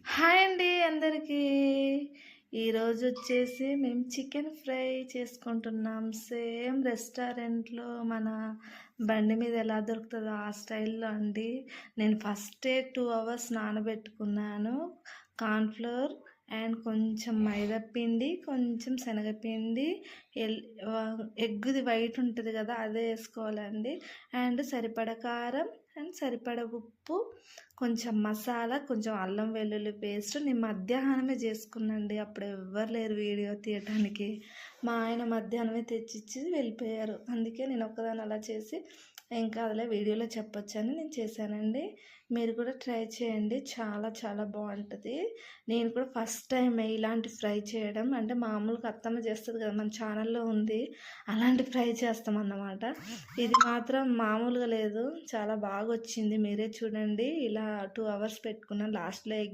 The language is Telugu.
హాయ్ అండి అందరికీ. ఈరోజు వచ్చేసి మేము చికెన్ ఫ్రై చేసుకుంటున్నాం. సేమ్ రెస్టారెంట్లో మన బండి మీద ఎలా దొరుకుతుందో ఆ స్టైల్లో అండి. నేను ఫస్టే 2 అవర్స్ నానబెట్టుకున్నాను. కార్న్‌ఫ్లోర్ అండ్ కొంచెం మైదా పిండి, కొంచెం శనగపిండి, ఎల్ ఎగ్గుది వైట్ ఉంటుంది కదా, అదే వేసుకోవాలండి. అండ్ సరిపడా కారం అండ్ సరిపడా ఉప్పు, కొంచెం మసాలా, కొంచెం అల్లం వెల్లుల్లి పేస్ట్. నేను మధ్యాహ్నమే చేసుకున్నాండి, అప్పుడు ఎవ్వరు లేరు వీడియో తీయటానికి. మా ఆయన మధ్యాహ్నమే తెచ్చిచ్చి వెళ్ళిపోయారు. అందుకే నేను ఒక్కదాన్ని అలా చేసి ఇంకా అదిలే వీడియోలో చెప్పొచ్చని నేను చేశానండి. మీరు కూడా ట్రై చేయండి, చాలా చాలా బాగుంటుంది. నేను కూడా ఫస్ట్ టైం ఇలాంటి ఫ్రై చేయడం. అంటే మామూలుగా అత్తమ్మ చేస్తుంది కదా, మన ఛానల్లో ఉంది, అలాంటి ఫ్రై చేస్తాం అన్నమాట. ఇది మాత్రం మామూలుగా లేదు, చాలా బాగా వచ్చింది. మీరే చూడండి. ఇలా 2 అవర్స్ పెట్టుకున్నాను. లాస్ట్లో